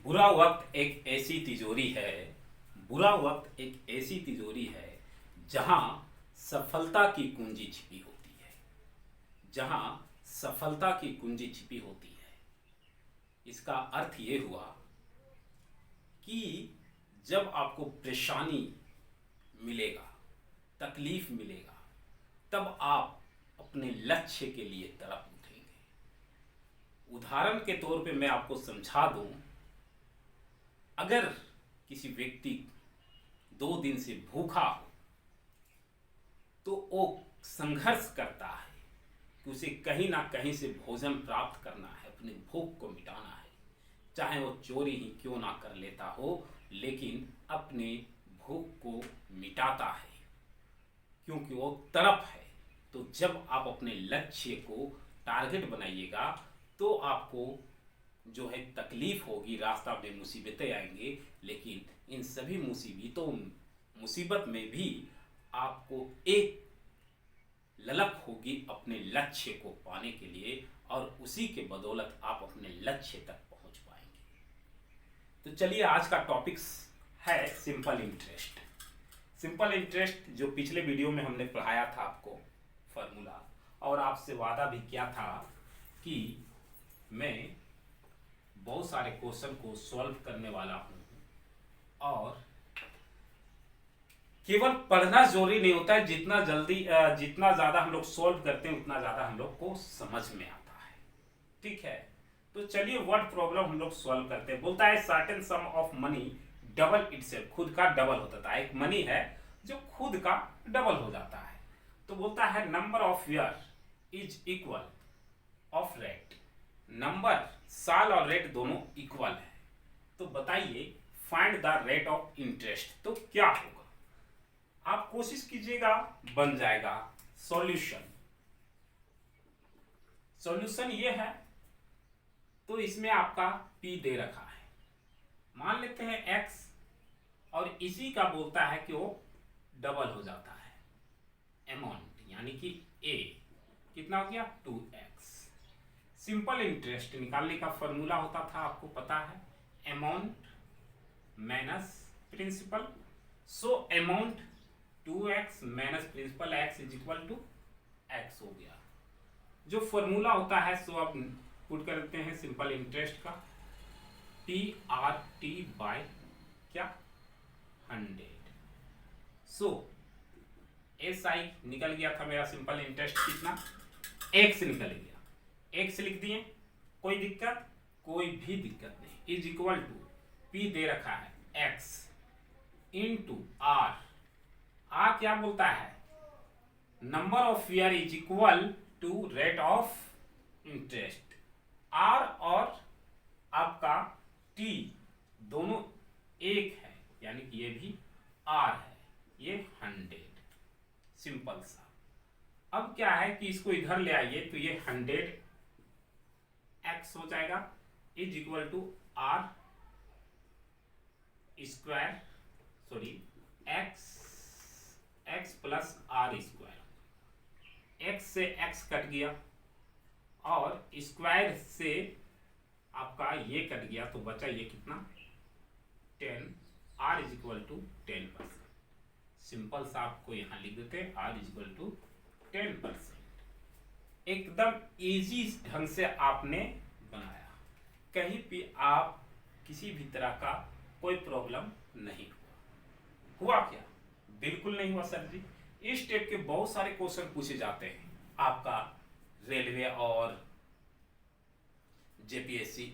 बुरा वक्त एक ऐसी तिजोरी है। बुरा वक्त एक ऐसी तिजोरी है जहां सफलता की कुंजी छिपी होती है। जहां सफलता की कुंजी छिपी होती है। इसका अर्थ ये हुआ कि जब आपको परेशानी मिलेगा, तकलीफ मिलेगा, तब आप अपने लक्ष्य के लिए तड़प उठेंगे। उदाहरण के तौर पे मैं आपको समझा दूं, अगर किसी व्यक्ति 2 दिन से भूखा हो तो वो संघर्ष करता है कि उसे कहीं ना कहीं से भोजन प्राप्त करना है, अपनी भूख को मिटाना है, चाहे वो चोरी ही क्यों ना कर लेता हो, लेकिन अपने भूख को मिटाता है क्योंकि वो तड़प है। तो जब आप अपने लक्ष्य को टारगेट बनाइएगा तो आपको जो है तकलीफ होगी, रास्ता में मुसीबतें आएंगे, लेकिन इन सभी मुसीबत में भी आपको एक ललक होगी अपने लक्ष्य को पाने के लिए, और उसी के बदौलत आप अपने लक्ष्य तक पहुंच पाएंगे। तो चलिए, आज का टॉपिक्स है सिंपल इंटरेस्ट। सिंपल इंटरेस्ट जो पिछले वीडियो में हमने पढ़ाया था आपको फॉर्मूला, और आपसे वादा भी किया था कि मैं बहुत सारे क्वेश्चन को सॉल्व करने वाला हूं, और केवल पढ़ना जरूरी नहीं होता है, जितना ज्यादा हम लोग सॉल्व करते हैं उतना ज्यादा हम लोग को समझ में आता है। ठीक है, तो चलिए वर्ड प्रॉब्लम हम लोग सॉल्व करते हैं। बोलता है certain some of money double itself, खुद का डबल होता है। एक मनी है जो खुद का डबल हो जाता है। तो बोलता है number of year is equal of rate, number साल और रेट दोनों इक्वल है। तो बताइए find the rate of interest. तो क्या होगा, आप कोशिश कीजिएगा, बन जाएगा। सॉल्यूशन ये है, तो इसमें आपका p दे रखा है, मान लेते हैं x, और इसी का बोलता है कि वो डबल हो जाता है अमाउंट, यानी कि a कितना हो गया 2x। सिंपल इंटरेस्ट निकालने का फॉर्मूला होता था, आपको पता है, amount minus principal. So amount 2x minus principal x is equal to x हो गया। जो फॉर्मूला होता है सो आप पुट कर देते हैं सिंपल इंटरेस्ट का, TRT बाय क्या 100। सो SI निकल गया था मेरा सिंपल इंटरेस्ट कितना, x निकल गया, x लिख दिए, कोई दिक्कत, कोई भी दिक्कत नहीं, इज इक्वल टू p दे रखा है x इंटू r क्या बोलता है, number of year is equal to rate of interest. r और आपका t दोनों एक है, यानी कि ये भी r है, ये 100। सिंपल सा। अब क्या है कि इसको इधर ले आइए तो ये 100 x हो जाएगा, is equal to r square, sorry x plus r square. x से x कट गया और स्क्वायर से आपका ये कट गया, तो बचा ये कितना 10, r is equal to 10%। Simple सा आपको यहां लिख देते हैं r इज इक्वल टू 10%। एकदम इजी ढंग से आपने बनाया, कहीं भी आप किसी भी तरह का कोई प्रॉब्लम नहीं हुआ क्या? बिल्कुल नहीं हुआ सर जी। इस टाइप के बहुत सारे क्वेश्चन पूछे जाते हैं आपका रेलवे और जेपीएससी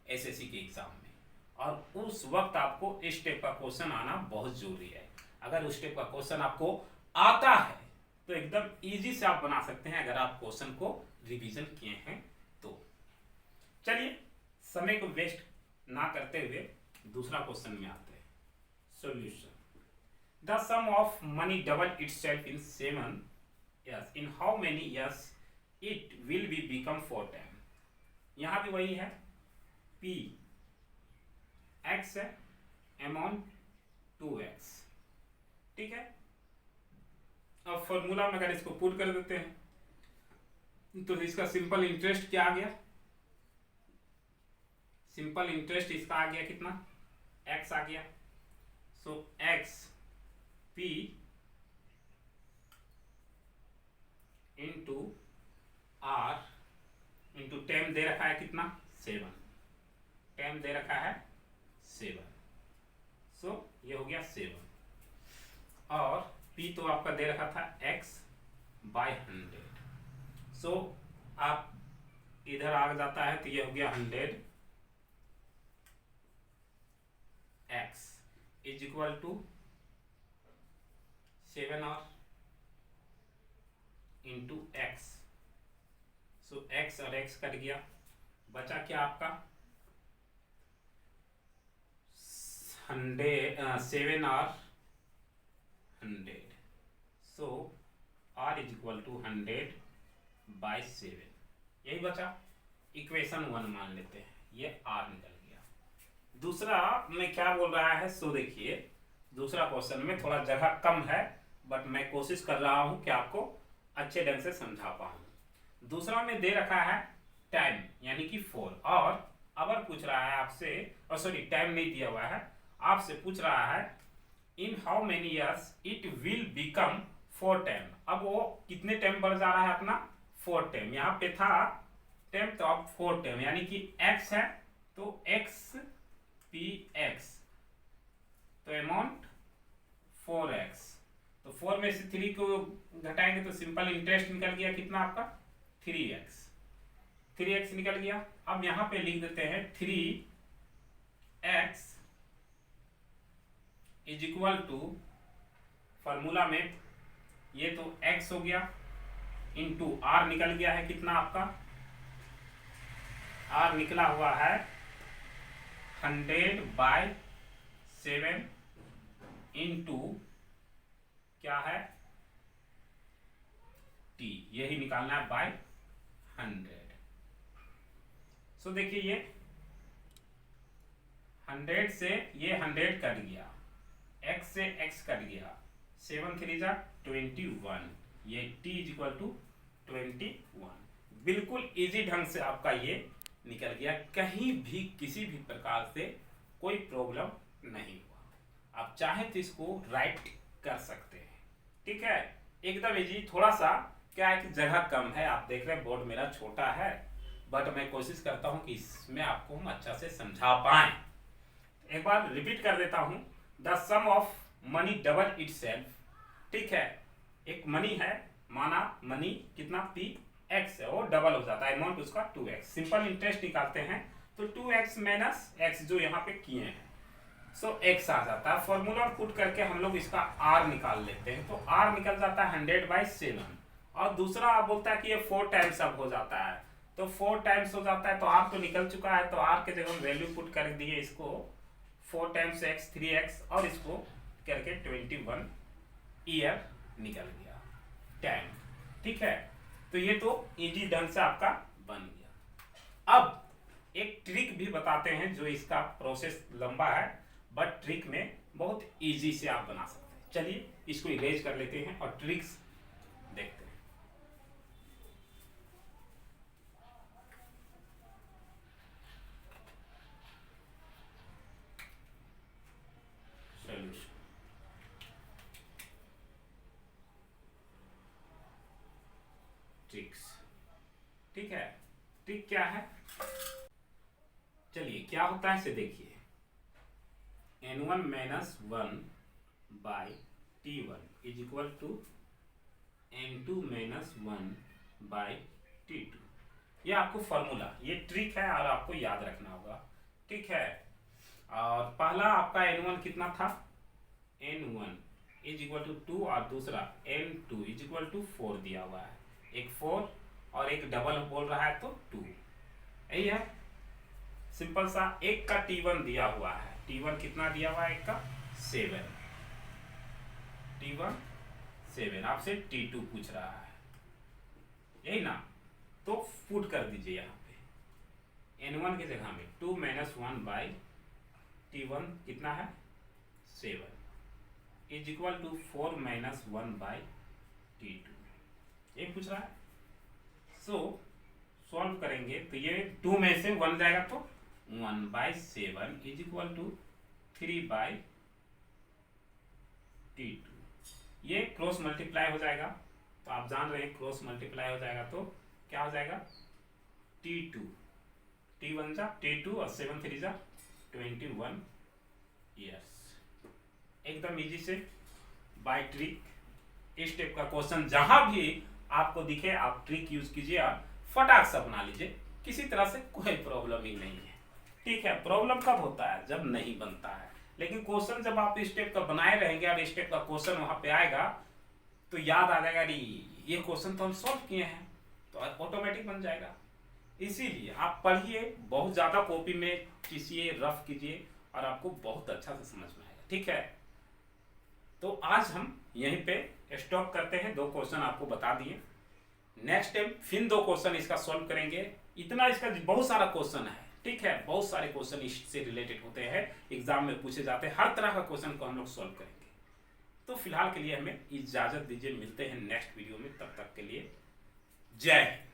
एसएससी के एग्जाम में, और उस वक्त आपको इस टाइप का क्वेश्चन आना बहुत जरूरी है। अगर उस टाइप का क्वेश्चन आपको आता है तो एकदम इजी से आप बना सकते हैं, अगर आप क्वेश्चन को रिवीजन किए हैं तो। चलिए समय को वेस्ट ना करते हुए दूसरा क्वेश्चन में आते हैं। Solution, the sum of money double itself in 7 years, in how many years it will be become 4 times। यहाँ भी वही है, p x है, अमाउंट 2x। ठीक है, अब फॉर्मूला में अगर इसको पुट कर देते हैं तो इसका सिंपल इंटरेस्ट क्या आ गया, सिंपल इंटरेस्ट इसका आ गया कितना, x आ गया। So x p into r into time दे रखा है कितना, 7, टाइम दे रखा है 7। सो ये हो गया 7 और p तो आपका दे रखा था x बाय 100। सो आप इधर आ जाता है तो ये हो गया 100 x is equal to 7r into x. So x और x कट गया, बचा क्या आपका 7r 100। So r is equal to 100 by 7, यही बचा। इक्वेशन 1 मान लेते हैं, ये r निकल गया। दूसरा में क्या बोल रहा है, सो देखिए दूसरा क्वेश्चन में थोड़ा जगह कम है, बट मैं कोशिश कर रहा हूं कि आपको अच्छे ढंग से समझा पाऊं। दूसरा में दे रखा है टाइम यानी कि 4, और अगर पूछ रहा है आपसे, और सॉरी टाइम नहीं दिया हुआ है, आपसे पूछ रहा है in how many years it will become 4 time. अब वो कितने टाइम बढ़ जा रहा है अपना, 4 टाइम। यहाँ पे था टाइम तो अब 4 टाइम, यानी कि x है तो x p x, तो अमाउंट 4x। तो 4 में से 3 को घटाएंगे तो सिंपल इंटरेस्ट निकल गया कितना आपका 3x, 3x निकल गया। अब यहां पे लिख देते हैं 3x is equal to, formula में ये तो x हो गया इंटू r निकल गया है कितना आपका, r निकला हुआ है 100 बाय 7 इंटू क्या है t, यही निकालना है बाय 100। सो देखिए ये 100 से ये 100 कट गया, x से x कट गया, 7 3 जा 21, ये t इज इक्वल टू 21। बिल्कुल इजी ढंग से आपका ये निकल गया, कहीं भी किसी भी प्रकार से कोई प्रॉब्लम नहीं हुआ। आप चाहे तो इसको राइट कर सकते हैं, ठीक है, एकदम इजी। थोड़ा सा क्या है कि जगह कम है, आप देख रहे हैं बोर्ड मेरा छोटा है, बट मैं कोशिश करता हूं कि इसमें आपको हम अच्छा से समझा पाएं। एक बार रिपीट कर देता हूं, the sum of money double itself, ठीक है, एक मनी है, माना मनी कितना p x है, वो डबल हो जाता है, अमाउंट उसका 2x। सिंपल इंटरेस्ट निकालते हैं तो 2x माइनस x जो यहाँ पे किए हैं, सो x आ जाता है। फॉर्मूला पुट करके हम लोग इसका r निकाल लेते हैं, तो r निकल जाता है 100 बाई 7। और दूसरा आप बोलता है कि ये 4 टाइम्स अब हो जाता है, तो 4 टाइम्स हो जाता है, तो r तो निकल चुका है, तो r के जगह हम वैल्यू पुट कर दिए इसको 4 टाइम्स x 3x, और इसको करके 21 ईयर निकल गया टाइम, ठीक है। तो ये तो इजी ढंग से आपका बन गया। अब एक ट्रिक भी बताते हैं जो इसका प्रोसेस लंबा है, बट ट्रिक में बहुत इजी से आप बना सकते हैं। चलिए इसको इरेज कर लेते हैं और ट्रिक्स देखते हैं। सॉल्यूशन, ट्रिक्स, ठीक है। ट्रिक क्या है, चलिए क्या होता है इसे देखिए, n1 minus 1 by t1 is equal to n2 minus 1 by t2। ये आपको फॉर्मूला, ये ट्रिक है और आपको याद रखना होगा, ठीक है। और पहला आपका n1 कितना था, n1 इज इक्वल टू 2, और दूसरा n2 इज इक्वल टू 4 दिया हुआ है, एक 4 और एक डबल बोल रहा है तो 2, यही है सिंपल सा। एक का t1 दिया हुआ है, t1 कितना दिया हुआ है, एक का 7, t1 7, आपसे t2 पूछ रहा है, यही ना, तो पुट कर दीजिए यहाँ पे n1 की जगह में 2 माइनस 1 बाई t1 कितना है 7 is equal to 4 minus 1 by t2, ये पूछ रहा है। सो सॉल्व करेंगे तो ये 2 में से 1 जाएगा तो 1/7 इज इक्वल टू 3/T2। ये क्रॉस मल्टीप्लाई हो जाएगा, तो आप जान रहे हैं क्रॉस मल्टीप्लाई हो जाएगा तो क्या हो जाएगा, T2, T1 जा T2 और 7 3 जा 21 ईयर्स। एकदम इजी से बाय ट्रिक। इस टाइप का क्वेश्चन जहां भी आपको दिखे आप ट्रिक यूज कीजिए और फटाक से बना लीजिए, किसी तरह से कोई प्रॉब्लम ही नहीं है। ठीक है, प्रॉब्लम कब होता है, जब नहीं बनता है, लेकिन क्वेश्चन जब आप इस टाइप का बनाए रहेंगे और इस टाइप का क्वेश्चन वहां पे आएगा तो याद आ जाएगा, ये क्वेश्चन तो हम सॉल्व किए हैं, तो ऑटोमेटिक बन जाएगा। इसीलिए आप पढ़िए, बहुत ज्यादा कॉपी में कीजिए, रफ कीजिए और आपको बहुत अच्छा से समझ में आएगा। ठीक है, तो आज हम यहीं पे स्टॉप करते हैं, 2 क्वेश्चन आपको बता दिए। नेक्स्ट टाइम फिर 2 क्वेश्चन इसका सॉल्व करेंगे। इतना इसका बहुत सारा क्वेश्चन है, ठीक है, बहुत सारे क्वेश्चन इससे रिलेटेड होते हैं, एग्जाम में पूछे जाते हैं, हर तरह का क्वेश्चन को हम लोग सॉल्व करेंगे। तो फिलहाल के लिए हमें इजाजत दीजिए, मिलते हैं नेक्स्ट वीडियो में, तब तक के लिए जय हिंद।